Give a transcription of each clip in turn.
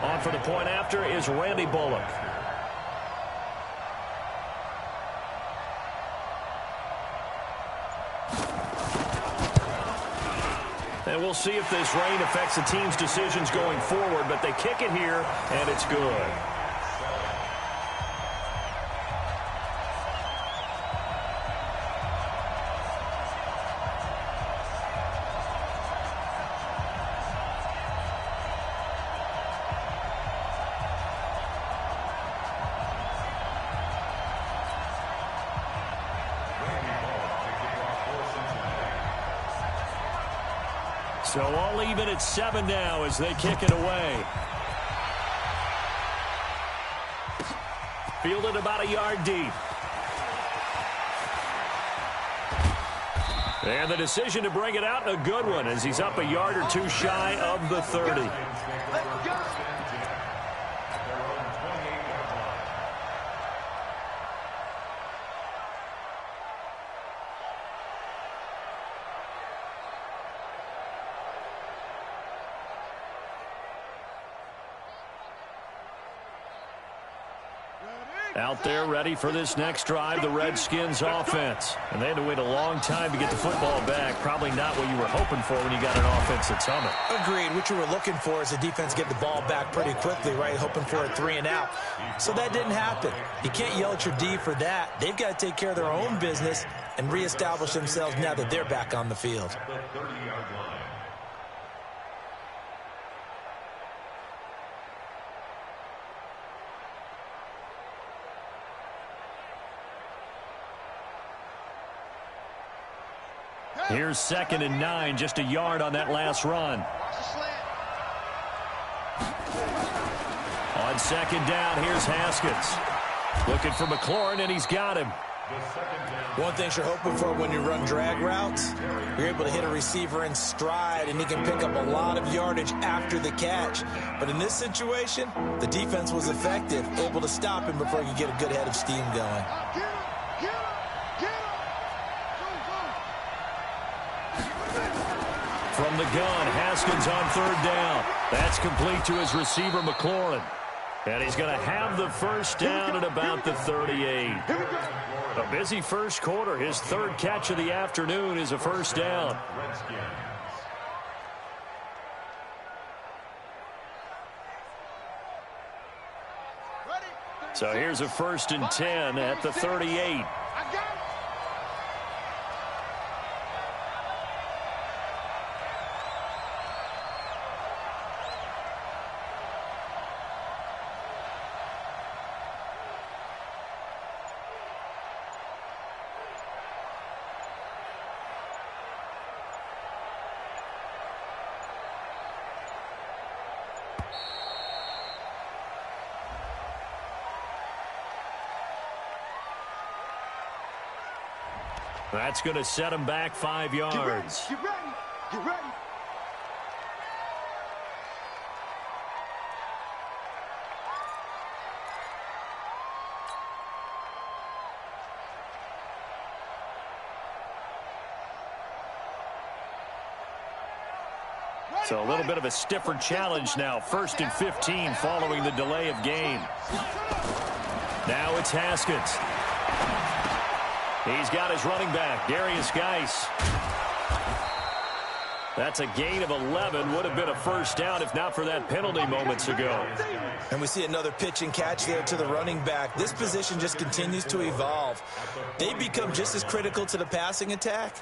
On for the point after is Randy Bullock. And we'll see if this rain affects the team's decisions going forward, but they kick it here, and it's good. So all even at 7 now as they kick it away. Fielded about a yard deep. And the decision to bring it out, a good one, as he's up a yard or two shy of the 30. Out there ready for this next drive, the Redskins offense. And they had to wait a long time to get the football back. Probably not what you were hoping for when you got an offense at Summit. Agreed. What you were looking for is the defense get the ball back pretty quickly, right? Hoping for a 3 and out. So that didn't happen. You can't yell at your D for that. They've got to take care of their own business and reestablish themselves now that they're back on the field. Here's 2nd and 9, just a yard on that last run. On 2nd down, here's Haskins. Looking for McLaurin, and he's got him. One thing you're hoping for when you run drag routes, you're able to hit a receiver in stride, and he can pick up a lot of yardage after the catch. But in this situation, the defense was effective, able to stop him before he could get a good head of steam going. From the gun, Haskins on 3rd down. That's complete to his receiver, McLaurin. And he's going to have the first down at about the 38. A busy first quarter. His 3rd catch of the afternoon is a first down. So here's a 1st and 10 at the 38. That's going to set him back 5 yards. Get ready. Get ready. So a little bit of a stiffer challenge now. 1st and 15 following the delay of game. Now it's Haskins. He's got his running back, Darius Geis. That's a gain of 11. Would have been a first down if not for that penalty moments ago. And we see another pitch and catch there to the running back. This position just continues to evolve. They become just as critical to the passing attack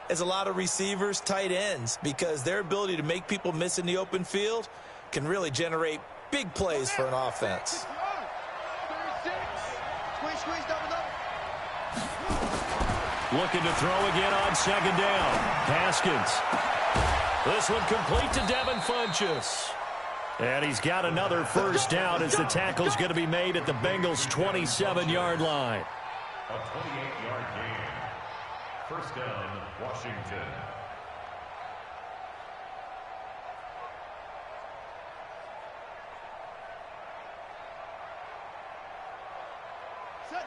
as a lot of receivers, tight ends, because their ability to make people miss in the open field can really generate big plays for an offense. Looking to throw again on 2nd down. Haskins. This one complete to Devin Funchess. And he's got another first down as the tackle's going to be made at the Bengals' 27-yard line. A 28-yard gain. First down, Washington.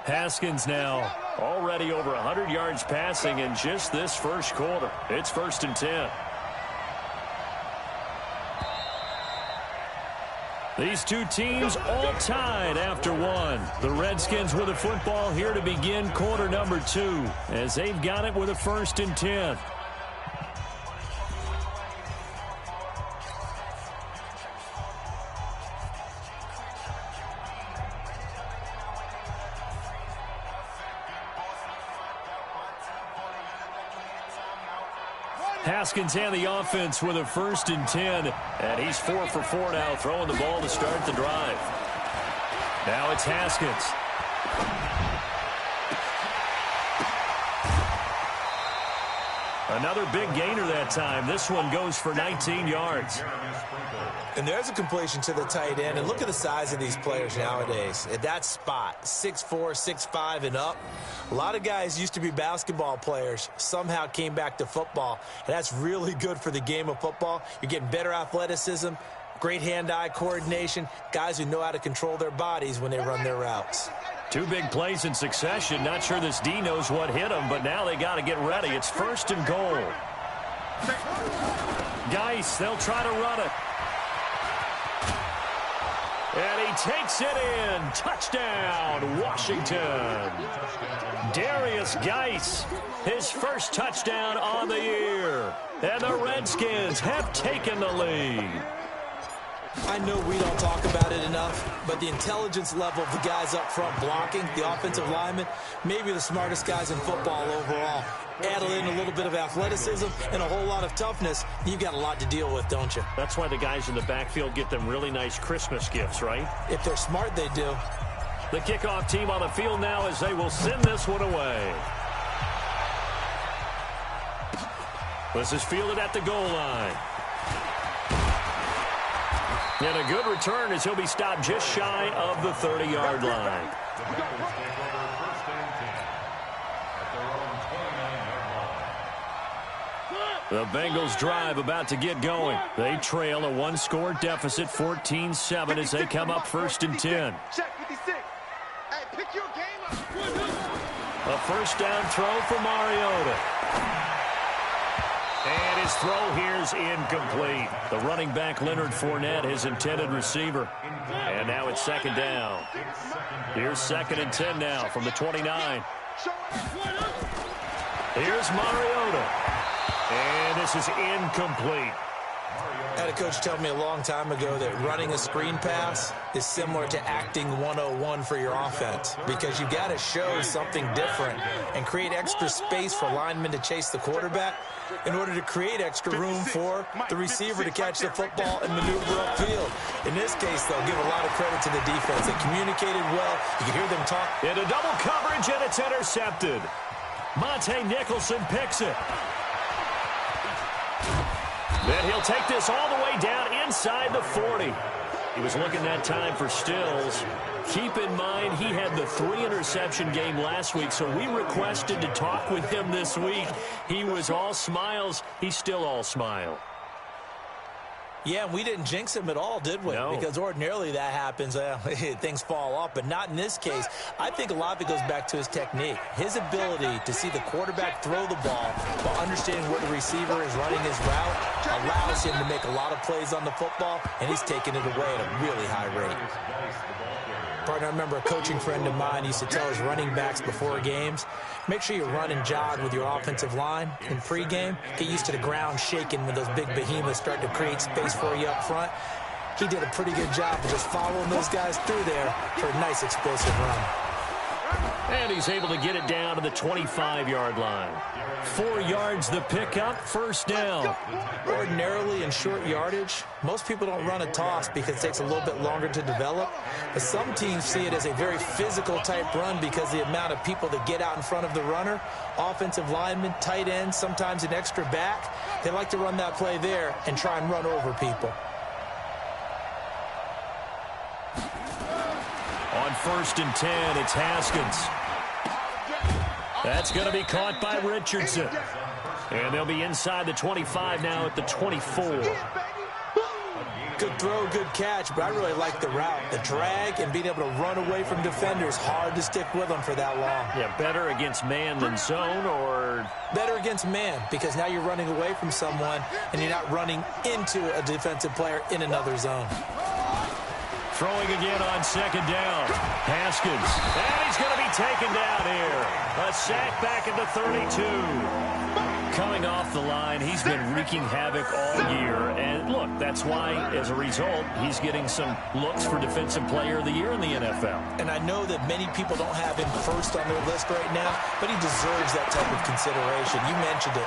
Haskins now already over 100 yards passing in just this first quarter. It's 1st and 10. These two teams all tied after one. The Redskins with the football here to begin quarter number 2 as they've got it with a 1st and 10. Haskins and the offense with a 1st and 10. And he's 4 for 4 now, throwing the ball to start the drive. Now it's Haskins. Another big gainer that time. This one goes for 19 yards. And there's a completion to the tight end. And look at the size of these players nowadays. At that spot, 6'4", 6'5", and up. A lot of guys used to be basketball players, somehow came back to football. And that's really good for the game of football. You're getting better athleticism, great hand-eye coordination, guys who know how to control their bodies when they run their routes. 2 big plays in succession. Not sure this D knows what hit him, but now they got to get ready. It's 1st and goal. Geis, they'll try to run it. And he takes it in. Touchdown, Washington. Darius Geis, his first touchdown on the year. And the Redskins have taken the lead. I know we don't talk about it enough, but the intelligence level of the guys up front blocking, the offensive linemen, maybe the smartest guys in football overall. Add in a little bit of athleticism and a whole lot of toughness, you've got a lot to deal with, don't you? That's why the guys in the backfield get them really nice Christmas gifts, right? If they're smart, they do. The kickoff team on the field now as they will send this one away. This is fielded at the goal line. And a good return as he'll be stopped just shy of the 30-yard line. The Bengals drive about to get going. They trail a 1-score deficit, 14-7, as they come up 1st and 10. A 1st down throw for Mariota. And his throw here is incomplete. The running back, Leonard Fournette, his intended receiver. And now it's 2nd down. Here's 2nd and 10 now from the 29. Here's Mariota. And this is incomplete. I had a coach tell me a long time ago that running a screen pass is similar to acting 101 for your offense, because you've got to show something different and create extra space for linemen to chase the quarterback in order to create extra room for the receiver to catch the football and maneuver upfield. In this case, they'll give a lot of credit to the defense. They communicated well. You can hear them talk. Into double coverage, and it's intercepted. Monte Nicholson picks it. Then he'll take this all the way down inside the 40. He was looking that time for Stills. Keep in mind, he had the 3-interception game last week, so we requested to talk with him this week. He was all smiles. He's still all smile. Yeah, we didn't jinx him at all, did we? No. Because ordinarily that happens. Things fall off, but not in this case. I think a lot of it goes back to his technique. His ability to see the quarterback throw the ball while understanding where the receiver is running his route allows him to make a lot of plays on the football, and he's taking it away at a really high rate. Partner, I remember a coaching friend of mine used to tell his running backs before games, make sure you run and jog with your offensive line in pregame. Get used to the ground shaking when those big behemoths start to create space for you up front. He did a pretty good job of just following those guys through there for a nice explosive run. And he's able to get it down to the 25-yard line. 4 yards the pickup, 1st down. Ordinarily in short yardage, most people don't run a toss because it takes a little bit longer to develop. But some teams see it as a very physical type run because the amount of people that get out in front of the runner, offensive linemen, tight ends, sometimes an extra back, they like to run that play there and try and run over people. On 1st and 10, it's Haskins. That's going to be caught by Richardson. And they'll be inside the 25 now at the 24. Good throw, good catch, but I really like the route. The drag and being able to run away from defenders, hard to stick with them for that long. Yeah, better against man than zone, or? Better against man, because now you're running away from someone and you're not running into a defensive player in another zone. Throwing again on second down. Haskins. And he's going to be taken down here. A sack back at the 32. Coming off the line, he's been wreaking havoc all year. And look, that's why, as a result, he's getting some looks for Defensive Player of the Year in the NFL. And I know that many people don't have him first on their list right now, but he deserves that type of consideration. You mentioned it.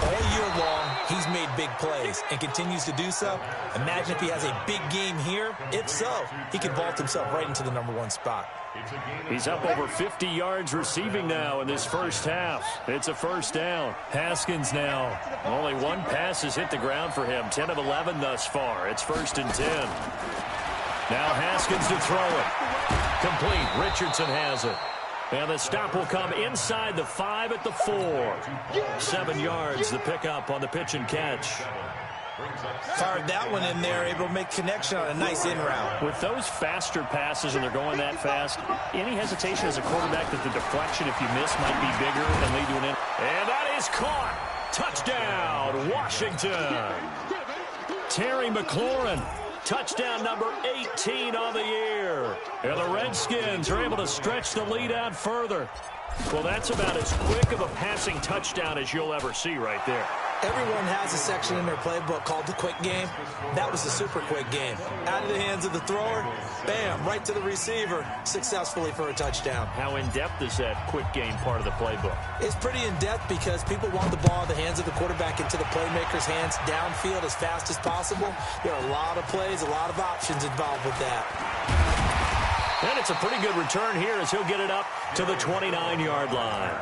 All year long, he's made big plays and continues to do so. Imagine if he has a big game here. If so, he can vault himself right into the #1 spot. He's up over 50 yards receiving now in this first half. It's a first down. Haskins now. Only one pass has hit the ground for him. 10 of 11 thus far. It's 1st and 10. Now Haskins to throw it. Complete. Richardson has it. And the stop will come inside the 5 at the 4. 7 yards, the pickup on the pitch and catch. Fired that one in there, able to make connection on a nice in route. With those faster passes and they're going that fast, any hesitation as a quarterback that the deflection, if you miss, might be bigger and lead to an in. And that is caught. Touchdown, Washington. Terry McLaurin. Touchdown number 18 on the year. And the Redskins are able to stretch the lead out further. Well, that's about as quick of a passing touchdown as you'll ever see right there. Everyone has a section in their playbook called the quick game. That was the super quick game. Out of the hands of the thrower, bam, right to the receiver, successfully for a touchdown. How in-depth is that quick game part of the playbook? It's pretty in-depth because people want the ball in the hands of the quarterback into the playmaker's hands downfield as fast as possible. There are a lot of plays, a lot of options involved with that. And it's a pretty good return here as he'll get it up to the 29-yard line.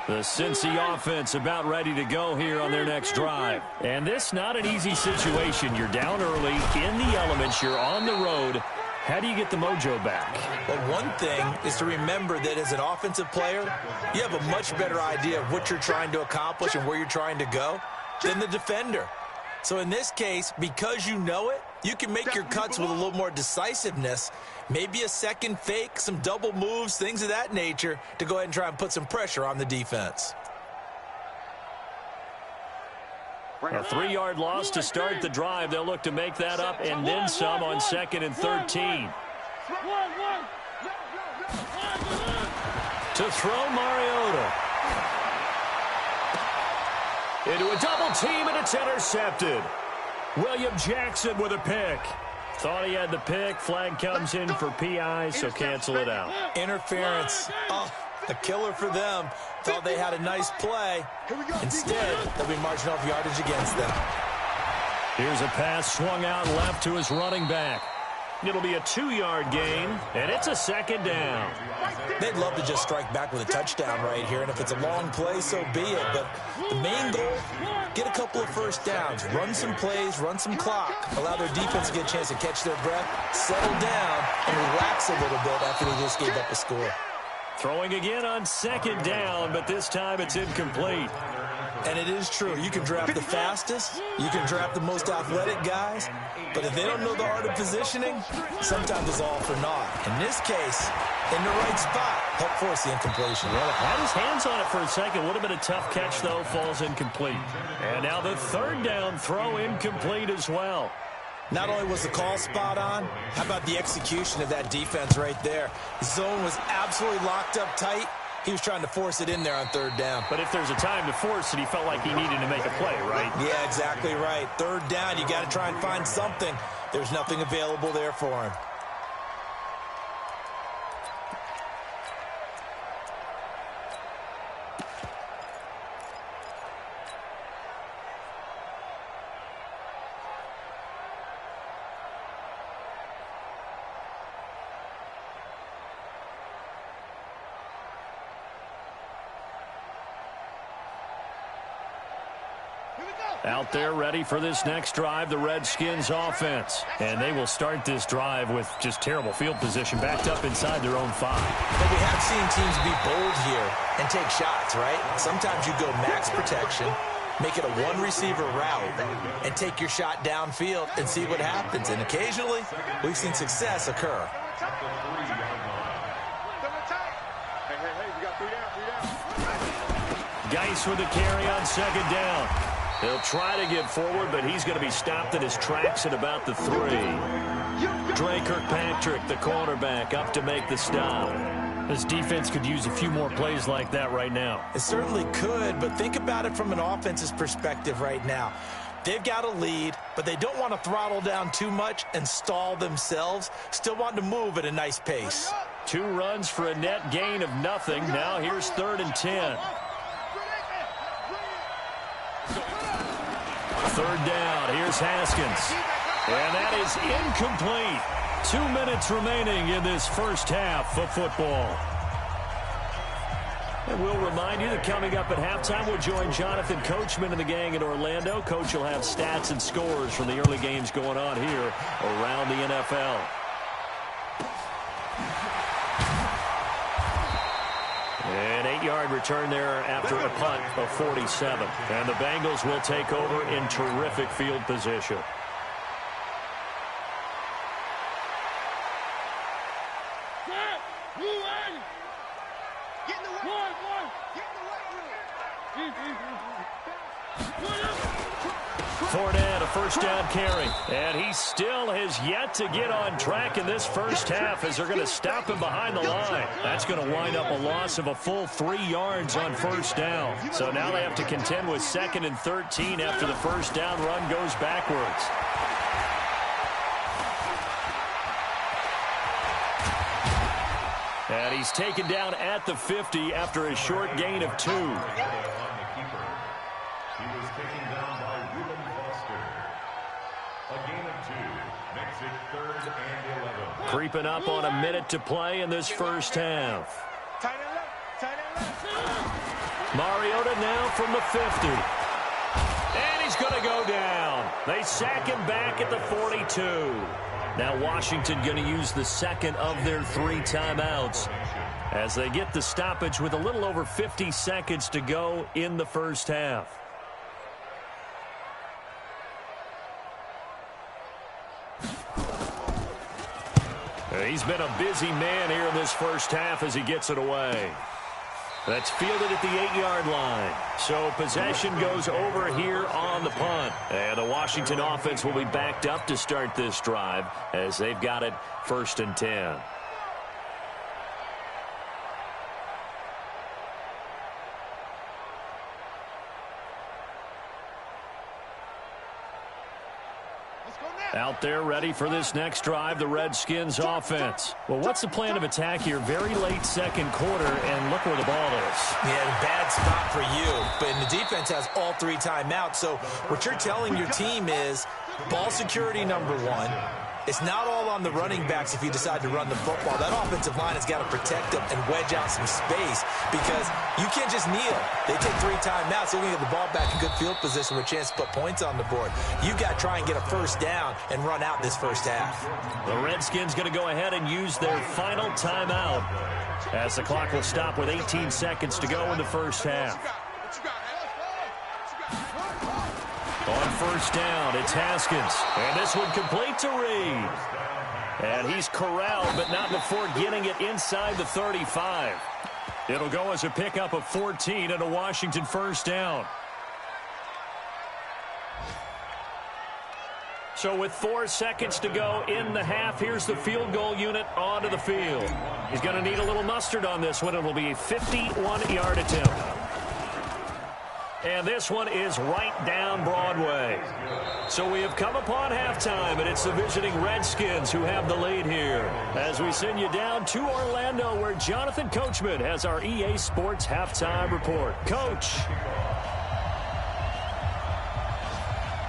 The Cincy offense about ready to go here on their next drive. And this not an easy situation. You're down early, in the elements, you're on the road. How do you get the mojo back? Well, one thing is to remember that as an offensive player, you have a much better idea of what you're trying to accomplish and where you're trying to go than the defender. So in this case, because you know it, you can make your cuts with a little more decisiveness, maybe a second fake, some double moves, things of that nature, to go ahead and try and put some pressure on the defense. A 3-yard loss to start the drive. They'll look to make that up and then some on 2nd and 13. To throw Mariota. Into a double team, and it's intercepted. William Jackson with a pick. Thought he had the pick. Flag comes in for PI, so cancel it out. Interference. Oh, a killer for them. Thought they had a nice play. Instead, they'll be marching off yardage against them. Here's a pass swung out left to his running back. It'll be a 2-yard gain, and it's a 2nd down. They'd love to just strike back with a touchdown right here, and if it's a long play, so be it. But the main goal, get a couple of first downs, run some plays, run some clock, allow their defense to get a chance to catch their breath, settle down, and relax a little bit after they just gave up a score. Throwing again on 2nd down, but this time it's incomplete. And it is true. You can draft the fastest. You can draft the most athletic guys. But if they don't know the art of positioning, sometimes it's all for naught. In this case, in the right spot, help force the incompletion. Well, had his hands on it for a second. Would have been a tough catch, though. Falls incomplete. And now the 3rd down throw incomplete as well. Not only was the call spot on, how about the execution of that defense right there? The zone was absolutely locked up tight. He was trying to force it in there on 3rd down. But if there's a time to force it, he felt like he needed to make a play, right? Yeah, exactly right. 3rd down, you got to try and find something. There's nothing available there for him. Out there ready for this next drive, the Redskins offense. And they will start this drive with just terrible field position, backed up inside their own 5. But we have seen teams be bold here and take shots, right? Sometimes you go max protection, make it a one-receiver route, and take your shot downfield and see what happens. And occasionally, we've seen success occur. Geis with the carry on 2nd down. He'll try to get forward, but he's going to be stopped in his tracks at about the 3. Dre Kirkpatrick, the cornerback, up to make the stop. This defense could use a few more plays like that right now. It certainly could, but think about it from an offense's perspective right now. They've got a lead, but they don't want to throttle down too much and stall themselves. Still want to move at a nice pace. 2 runs for a net gain of nothing. Now here's 3rd and 10. 3rd down. Here's Haskins. And that is incomplete. 2 minutes remaining in this first half of football. And we'll remind you that coming up at halftime, we'll join Jonathan Coachman and the gang in Orlando. Coach will have stats and scores from the early games going on here around the NFL. An 8-yard return there after a punt of 47. And the Bengals will take over in terrific field position. Fournette, a first down carry. And he still has yet to get on track in this first half as they're going to stop him behind the line. That's going to wind up a loss of a full 3 yards on first down. So now they have to contend with 2nd and 13 after the first down run goes backwards. And he's taken down at the 50 after a short gain of 2. Creeping up on a minute to play in this first half. Mariota now from the 50. And he's going to go down. They sack him back at the 42. Now Washington going to use the second of their 3 timeouts as they get the stoppage with a little over 50 seconds to go in the first half. He's been a busy man here in this first half as he gets it away. That's fielded at the 8-yard line. So possession goes over here on the punt. And the Washington offense will be backed up to start this drive as they've got it 1st and 10. Out there ready for this next drive, the Redskins offense. Well, what's the plan of attack here? Very late second quarter, and look where the ball is. Yeah, bad spot for you. But the defense has all 3 timeouts. So what you're telling your team is ball security number 1. It's not all on the running backs if you decide to run the football. That offensive line has got to protect them and wedge out some space because you can't just kneel. They take 3 timeouts. They're going to get the ball back in good field position with a chance to put points on the board. You've got to try and get a first down and run out this first half. The Redskins going to go ahead and use their final timeout as the clock will stop with 18 seconds to go in the first half. On first down, it's Haskins. And this one complete to Reed. And he's corralled, but not before getting it inside the 35. It'll go as a pickup of 14 and a Washington first down. So with 4 seconds to go in the half, here's the field goal unit onto the field. He's going to need a little mustard on this one. It'll be a 51-yard attempt. And this one is right down Broadway. So we have come upon halftime, and it's the visiting Redskins who have the lead here. As we send you down to Orlando, where Jonathan Coachman has our EA Sports halftime report. Coach.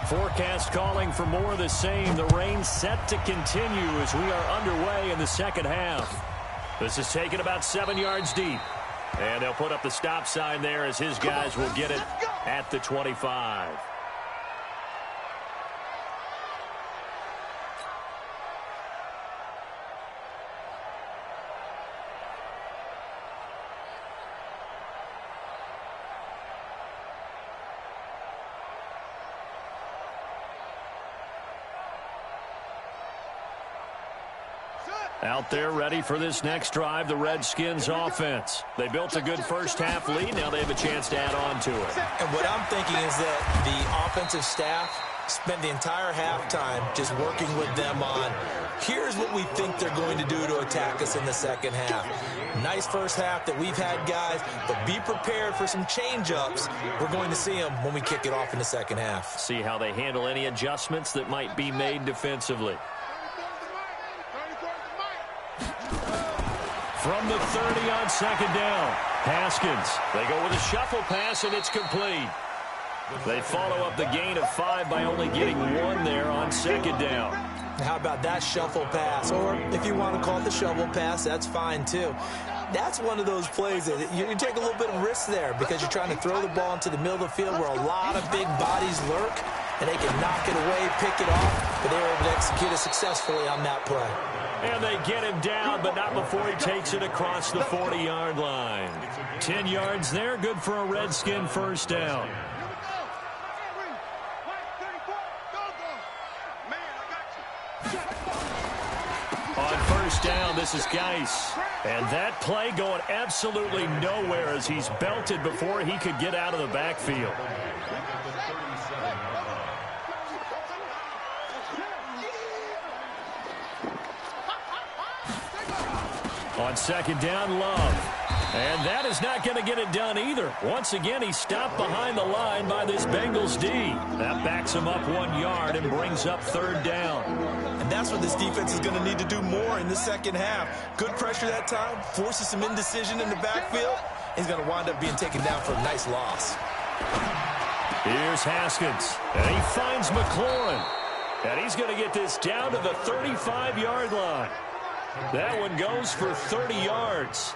Forecast calling for more of the same. The rain set to continue as we are underway in the second half. This is taken about 7 yards deep. And they'll put up the stop sign there as his guys will get it at the 25. Out there ready for this next drive, the Redskins offense. They built a good first-half lead. Now they have a chance to add on to it. And what I'm thinking is that the offensive staff spent the entire halftime just working with them on, here's what we think they're going to do to attack us in the second half. Nice first half that we've had, guys, but be prepared for some change-ups. We're going to see them when we kick it off in the second half. See how they handle any adjustments that might be made defensively. From the 30 on second down, Haskins. They go with a shuffle pass, and it's complete. They follow up the gain of 5 by only getting 1 there on second down. How about that shuffle pass? Or if you want to call it the shovel pass, that's fine too. That's one of those plays that you take a little bit of risk there because you're trying to throw the ball into the middle of the field where a lot of big bodies lurk, and they can knock it away, pick it off, but they were able to execute it successfully on that play. And they get him down, but not before he takes it across the 40-yard line. 10 yards there, good for a Redskin first down. On first down, this is Geis. And that play going absolutely nowhere as he's belted before he could get out of the backfield. On second down, Love. And that is not going to get it done either. Once again, he's stopped behind the line by this Bengals D. That backs him up 1 yard and brings up third down. And that's what this defense is going to need to do more in the second half. Good pressure that time, forces some indecision in the backfield. He's going to wind up being taken down for a nice loss. Here's Haskins, and he finds McLaurin. And he's going to get this down to the 35-yard line. That one goes for 30 yards.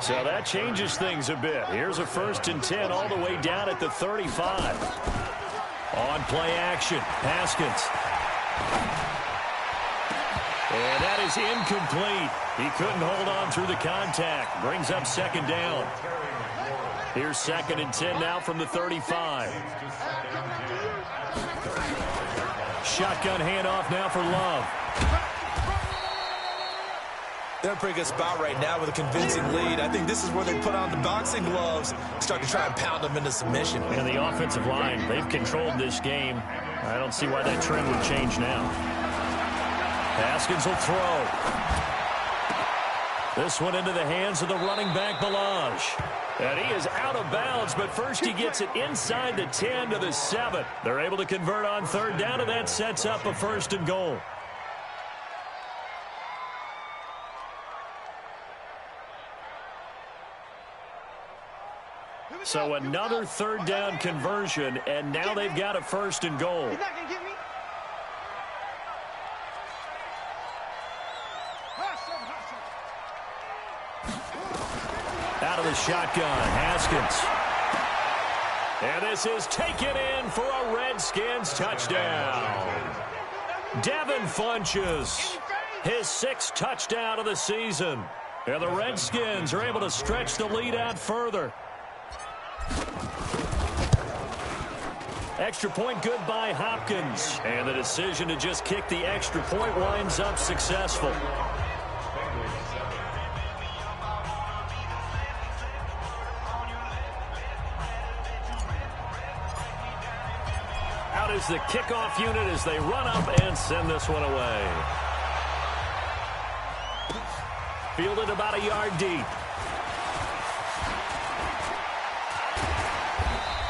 So that changes things a bit. Here's a 1st and 10 all the way down at the 35. On play action, Haskins. And that is incomplete. He couldn't hold on through the contact. Brings up second down. Here's 2nd and 10 now from the 35. Shotgun handoff now for Love. They're in a pretty good spot right now with a convincing lead. I think this is where they put on the boxing gloves, start to try and pound them into submission. And the offensive line, they've controlled this game. I don't see why that trend would change now. Haskins will throw. This one into the hands of the running back, Balaj. And he is out of bounds, but first he gets it inside the 10 to the 7. They're able to convert on third down, and that sets up a 1st and goal. So another third down conversion, and now they've got a 1st and goal. He's not going to get me. Out of the shotgun, Haskins. And this is taken in for a Redskins touchdown. Devin Funchess, his 6th touchdown of the season. And the Redskins are able to stretch the lead out further. Extra point good by Hopkins. And the decision to just kick the extra point winds up successful. Out is the kickoff unit as they run up and send this one away. Fielded about a yard deep.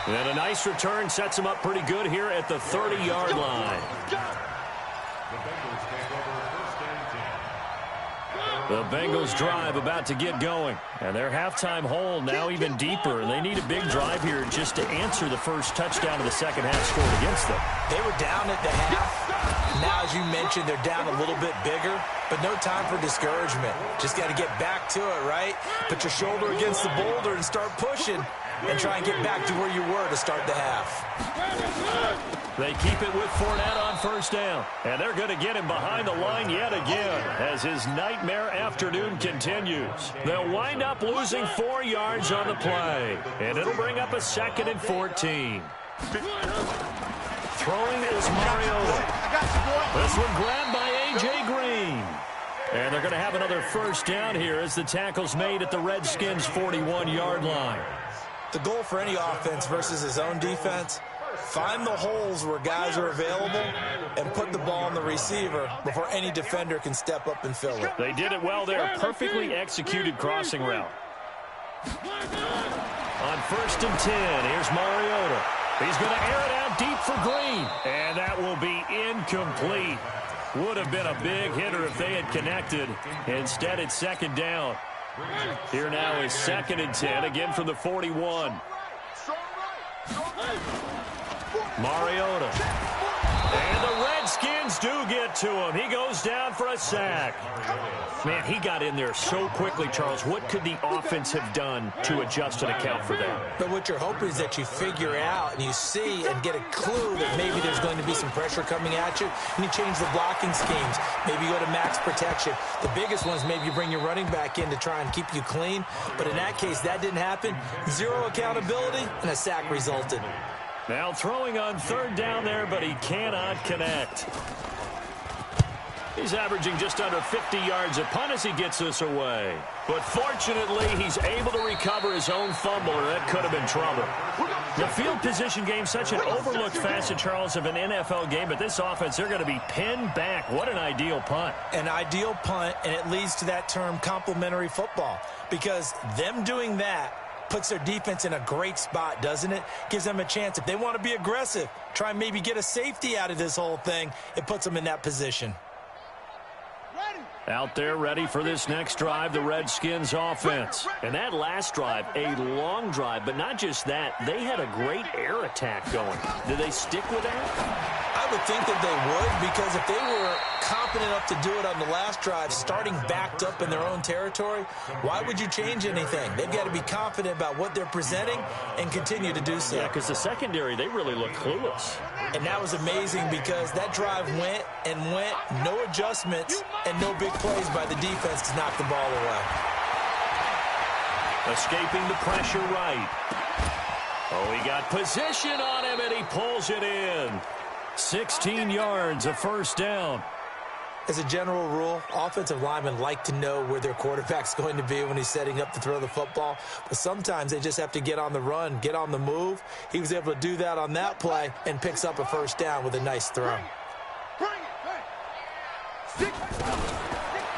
And a nice return sets him up pretty good here at the 30-yard line. The Bengals drive about to get going. And their halftime hole now even deeper. And they need a big drive here just to answer the first touchdown of the second half scored against them. They were down at the half. Now, as you mentioned, they're down a little bit bigger. But no time for discouragement. Just got to get back to it, right? Put your shoulder against the boulder and start pushing. And try and get back to where you were to start the half. They keep it with Fournette on first down. And they're going to get him behind the line yet again as his nightmare afternoon continues. They'll wind up losing 4 yards on the play. And it'll bring up a 2nd and 14. Throwing is Mariota. This one grabbed by A.J. Green. And they're going to have another first down here as the tackle's made at the Redskins' 41-yard line. The goal for any offense versus his own defense, find the holes where guys are available and put the ball on the receiver before any defender can step up and fill it. They did it well there. Perfectly executed crossing route. On 1st and 10, here's Mariota. He's going to air it out deep for Green. And that will be incomplete. Would have been a big hitter if they had connected. Instead, it's 2nd down. Here now is 2nd and 10, again from the 41. Mariota. And the Redskins do get to him. He goes down for a sack. Man, he got in there so quickly, Charles. What could the offense have done to adjust and account for that? But what you're hoping is that you figure out and you see and get a clue that maybe there's going to be some pressure coming at you, and you change the blocking schemes. Maybe you go to max protection. The biggest one is maybe you bring your running back in to try and keep you clean. But in that case, that didn't happen. Zero accountability, and a sack resulted. Now throwing on 3rd down there, but he cannot connect. He's averaging just under 50 yards a punt as he gets this away. But fortunately, he's able to recover his own fumble, or that could have been trouble. The field position game, such an overlooked facet, Charles, of an NFL game, but this offense, they're going to be pinned back. What an ideal punt. An ideal punt, and it leads to that term complementary football, because them doing that puts their defense in a great spot, doesn't it? Gives them a chance. If they want to be aggressive, try and maybe get a safety out of this whole thing, it puts them in that position. Out there ready for this next drive, the Redskins offense. And that last drive, a long drive, but not just that. They had a great air attack going. Did they stick with that? I would think that they would, because if they were confident enough to do it on the last drive, starting backed up in their own territory, why would you change anything? They've got to be confident about what they're presenting and continue to do so. Yeah, because the secondary, they really look clueless. And that was amazing because that drive went and went, no adjustments and no big plays by the defense to knock the ball away. Escaping the pressure right. Oh, he got position on him, and he pulls it in. 16 yards, a first down. As a general rule, offensive linemen like to know where their quarterback's going to be when he's setting up to throw the football. But sometimes they just have to get on the run, get on the move. He was able to do that on that play and picks up a first down with a nice throw.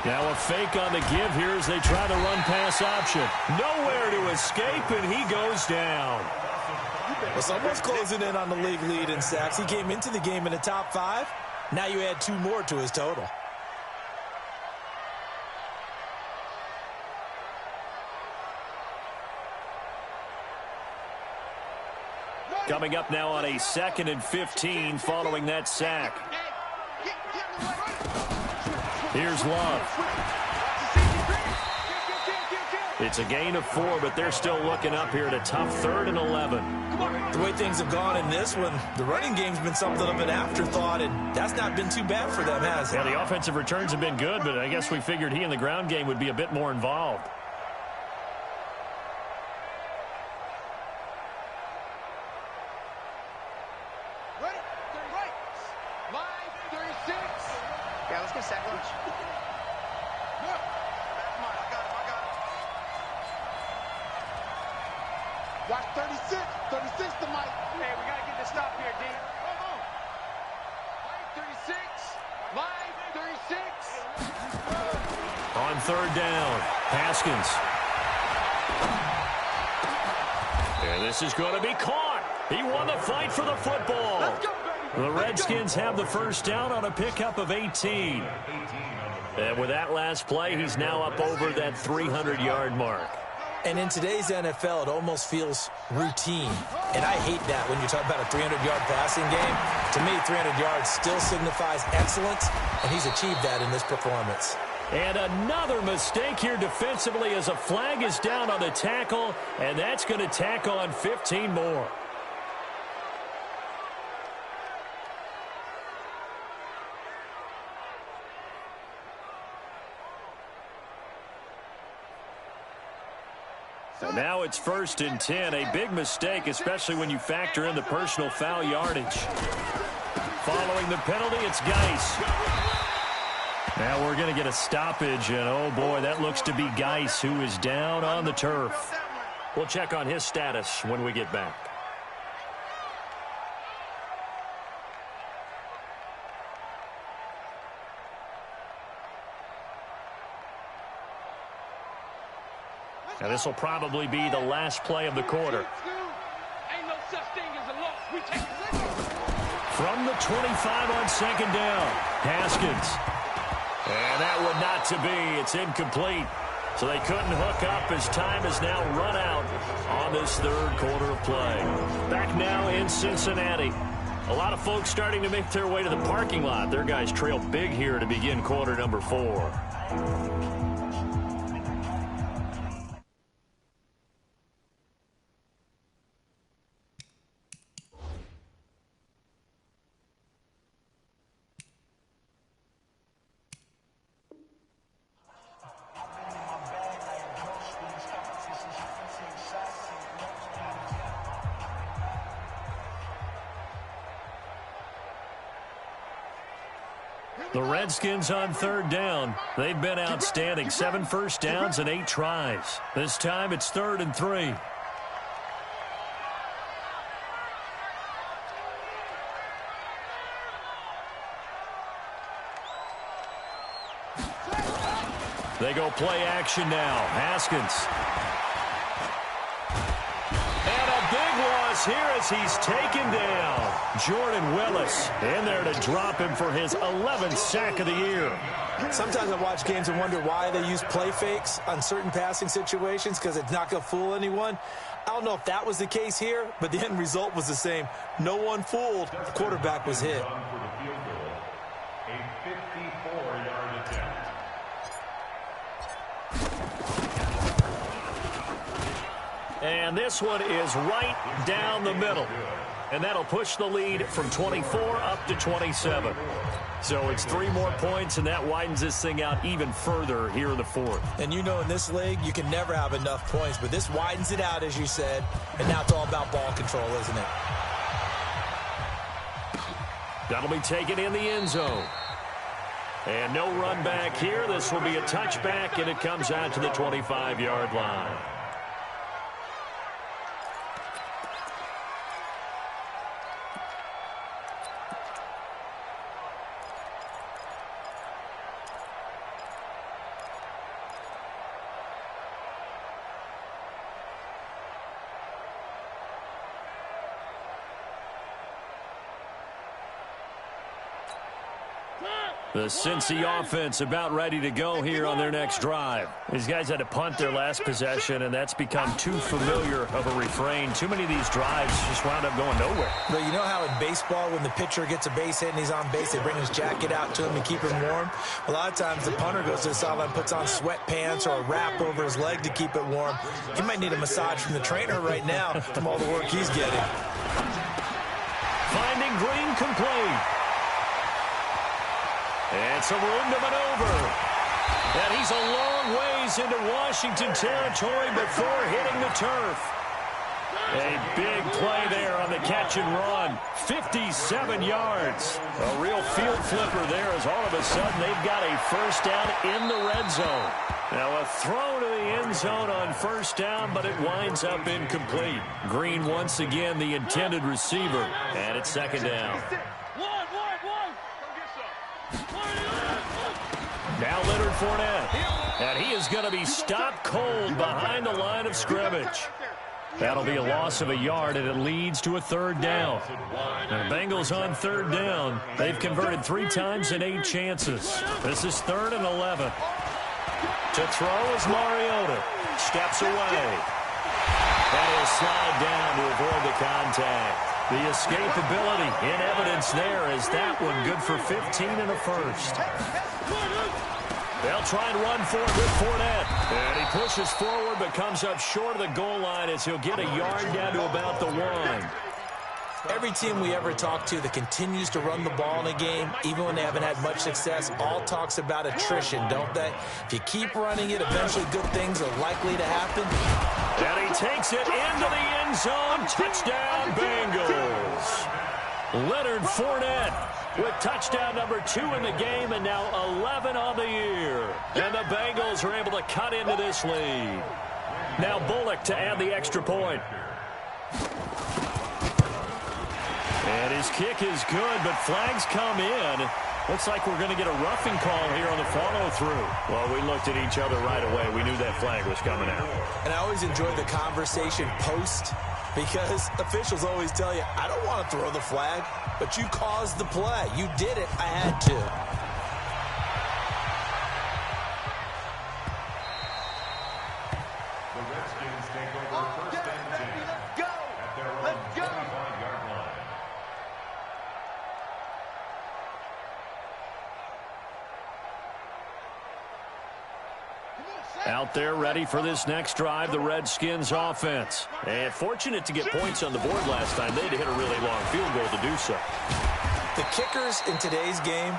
Now a fake on the give here as they try to run pass option. Nowhere to escape, and he goes down. Well, someone's closing in on the league lead in sacks. He came into the game in the top 5. Now you add 2 more to his total. Coming up now on a 2nd and 15 following that sack. Here's Love. It's a gain of 4, but they're still looking up here at a tough 3rd and 11. The way things have gone in this one, the running game's been something of an afterthought, and that's not been too bad for them, has it? Yeah, the offensive returns have been good, but I guess we figured he in the ground game would be a bit more involved. Yeah, let's get a sack lunch. Watch 36. 36 to Mike. Hey, we got to get this stop here, D. Come on. Line 36. Line 36. On 3rd down, Haskins. And this is going to be caught. He won the fight for the football. Let's go, baby. The Redskins have the first down on a pickup of 18. And with that last play, he's now up over that 300-yard mark. And in today's NFL, it almost feels routine. And I hate that when you talk about a 300-yard passing game. To me, 300 yards still signifies excellence, and he's achieved that in this performance. And another mistake here defensively as a flag is down on the tackle, and that's going to tack on 15 more. So now it's 1st and 10, a big mistake, especially when you factor in the personal foul yardage. Following the penalty, it's Geis. Now we're going to get a stoppage, and oh boy, that looks to be Geis, who is down on the turf. We'll check on his status when we get back. Now this will probably be the last play of the quarter. Ain't no such thing as a loss. We take it. From the 25 on second down, Haskins. And that would not to be. It's incomplete. So they couldn't hook up as time has now run out on this third quarter of play. Back now in Cincinnati. A lot of folks starting to make their way to the parking lot. Their guys trail big here to begin quarter number 4. The Redskins on third down. They've been outstanding. 7 first downs and 8 tries. This time it's 3rd and 3. They go play action now. Haskins. And a big loss here as he's taken down. Jordan Willis in there to drop him for his 11th sack of the year. Sometimes I watch games and wonder why they use play fakes on certain passing situations, because it's not going to fool anyone. I don't know if that was the case here, but the end result was the same. No one fooled. The quarterback was hit. A 54-yard attempt. And this one is right down the middle. And that'll push the lead from 24 up to 27. So it's 3 more points, and that widens this thing out even further here in the 4th. And you know in this league, you can never have enough points, but this widens it out, as you said, and now it's all about ball control, isn't it? That'll be taken in the end zone. And no run back here. This will be a touchback, and it comes out to the 25-yard line. The Cincy offense about ready to go here on their next drive. These guys had to punt their last possession, and that's become too familiar of a refrain. Too many of these drives just wound up going nowhere. But you know how in baseball, when the pitcher gets a base hit and he's on base, they bring his jacket out to him to keep him warm? A lot of times the punter goes to the sideline, puts on sweatpants or a wrap over his leg to keep it warm. He might need a massage from the trainer right now from all the work he's getting. Finding Green complete. And some room to maneuver. And he's a long ways into Washington territory before hitting the turf. A big play there on the catch and run. 57 yards. A real field flipper there as all of a sudden they've got a first down in the red zone. Now a throw to the end zone on first down, but it winds up incomplete. Green once again the intended receiver. And it's second down. Now Leonard Fournette. And he is going to be stopped cold behind the line of scrimmage. That'll be a loss of a yard, and it leads to a third down. The Bengals on third down. They've converted 3 times in 8 chances. This is 3rd and 11. To throw is Mariota. Steps away. And he'll slide down to avoid the contact. The escapability in evidence there as that one good for 15 and a first. They'll try and run for it with Fournette. And he pushes forward but comes up short of the goal line as he'll get a yard down to about the 1. Every team we ever talk to that continues to run the ball in a game, even when they haven't had much success, all talks about attrition, don't they? If you keep running it, eventually good things are likely to happen. And he takes it into the end zone. Touchdown, Bengals. Leonard Fournette with touchdown number 2 in the game and now 11 on the year. And the Bengals are able to cut into this lead. Now Bullock to add the extra point. And his kick is good, but flags come in. Looks like we're going to get a roughing call here on the follow-through. Well, we looked at each other right away. We knew that flag was coming out. And I always enjoy the conversation post because officials always tell you, I don't want to throw the flag, but you caused the play. You did it. I had to. The Redskins take over first and 10 at their own 25-yard line. Out there ready for this next drive, the Redskins offense. And fortunate to get points on the board last time. They had to hit a really long field goal to do so. The kickers in today's game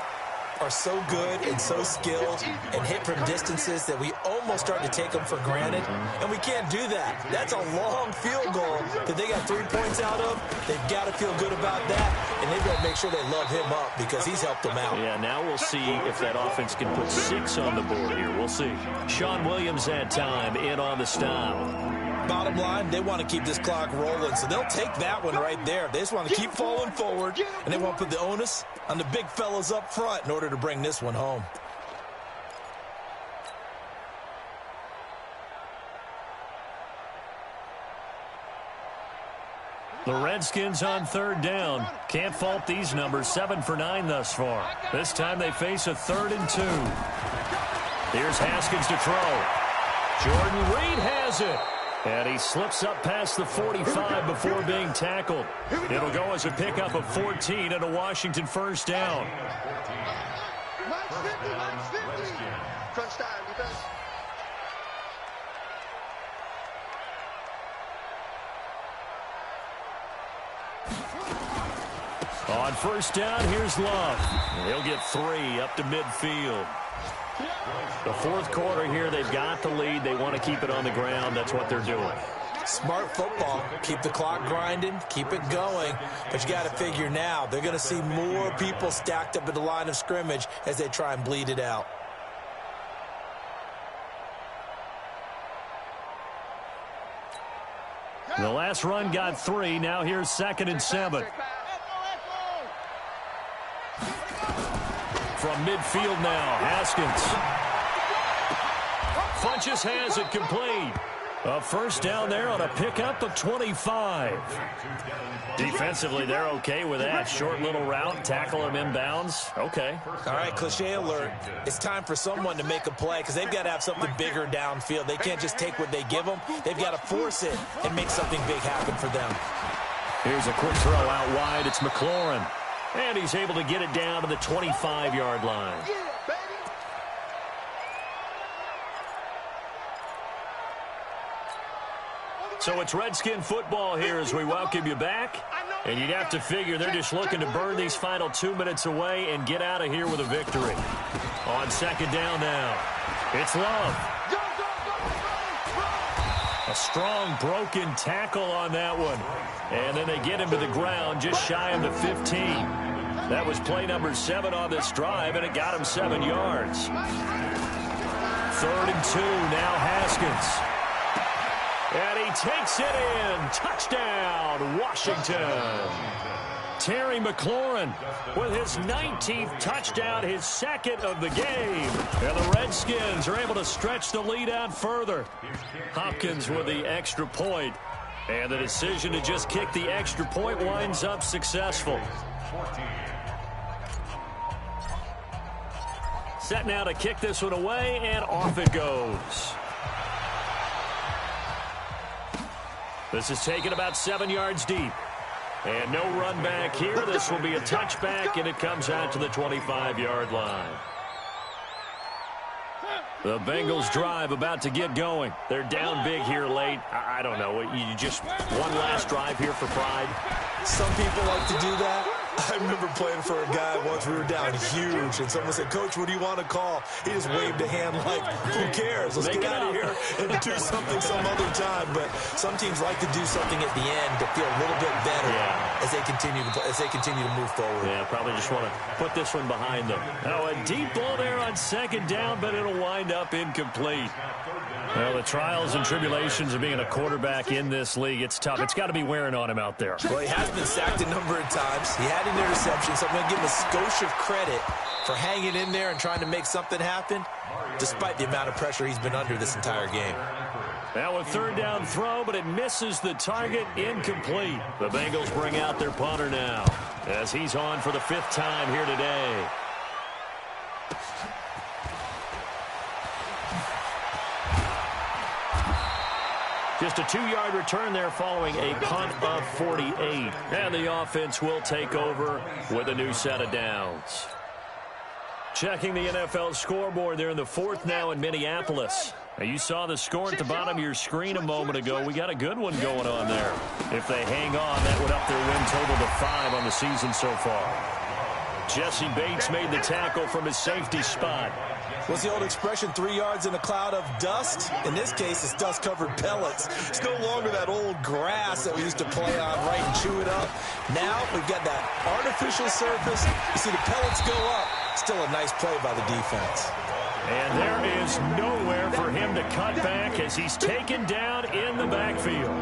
are so good and so skilled and hit from distances that we almost start to take them for granted, and we can't do that. That's a long field goal that they got 3 points out of. They've got to feel good about that, and they've got to make sure they love him up because he's helped them out. Yeah, now we'll see if that offense can put 6 on the board here. We'll see. Sean Williams had time in on the stop. Bottom line, they want to keep this clock rolling, so they'll take that one right there. They just want to keep falling forward, and they want to put the onus on the big fellas up front in order to bring this one home. The Redskins on 3rd down. Can't fault these numbers. 7 for 9 thus far. This time they face a 3rd and 2. Here's Haskins to throw. Jordan Reed has it. And he slips up past the 45 before being tackled. It'll go as a pickup of 14 and a Washington first down. Crunch time, defense. On first down, here's Love. He'll get 3 up to midfield. The 4th quarter here, they've got the lead. They want to keep it on the ground. That's what they're doing. Smart football. Keep the clock grinding. Keep it going. But you got to figure now, they're going to see more people stacked up at the line of scrimmage as they try and bleed it out. The last run got 3. Now here's 2nd and 7. From midfield now, Haskins. Funches has it complete. A first down there on a pickup of 25. Defensively, they're okay with that. Short little route, tackle him inbounds. Okay. All right, cliche alert. It's time for someone to make a play because they've got to have something bigger downfield. They can't just take what they give them. They've got to force it and make something big happen for them. Here's a quick throw out wide. It's McLaurin. And he's able to get it down to the 25-yard line. So it's Redskin football here as we welcome you back. And you'd have to figure they're just looking to burn these final 2 minutes away and get out of here with a victory. On 2nd down now, it's Love. A strong broken tackle on that one. And then they get him to the ground just shy of the 15. That was play number 7 on this drive, and it got him 7 yards. 3rd and 2, now Haskins. And he takes it in. Touchdown, Washington. Terry McLaurin with his 19th touchdown, his 2nd of the game. And the Redskins are able to stretch the lead out further. Hopkins with the extra point. And the decision to just kick the extra point winds up successful. Set now to kick this one away, and off it goes. This is taken about 7 yards deep. And no run back here. This will be a touchback, and it comes out to the 25-yard line. The Bengals drive about to get going. They're down big here late. I don't know. You just one last drive here for pride. Some people like to do that. I remember playing for a guy once. We were down huge, and someone said, "Coach, what do you want to call?" He just waved a hand like, "Who cares? Let's get out of here and do something some other time." But some teams like to do something at the end to feel a little bit better as they continue to move forward. Yeah, probably just want to put this one behind them. Now a deep ball there on second down, but it'll wind up incomplete. Well, the trials and tribulations of being a quarterback in this league, it's tough. It's got to be wearing on him out there. Well, he has been sacked a number of times. He had an interception, so I'm going to give him a skosh of credit for hanging in there and trying to make something happen, despite the amount of pressure he's been under this entire game. Now a third down throw, but it misses the target, incomplete. The Bengals bring out their punter now, as he's on for the 5th time here today. Just a 2-yard return there following a punt of 48. And the offense will take over with a new set of downs. Checking the NFL scoreboard there in the 4th now in Minneapolis. Now you saw the score at the bottom of your screen a moment ago. We got a good one going on there. If they hang on, that would up their win total to 5 on the season so far. Jesse Bates made the tackle from his safety spot. What's the old expression, 3 yards in a cloud of dust? In this case, it's dust-covered pellets. It's no longer that old grass that we used to play on, right, and chew it up. Now we've got that artificial surface. You see the pellets go up. Still a nice play by the defense. And there is nowhere for him to cut back as he's taken down in the backfield.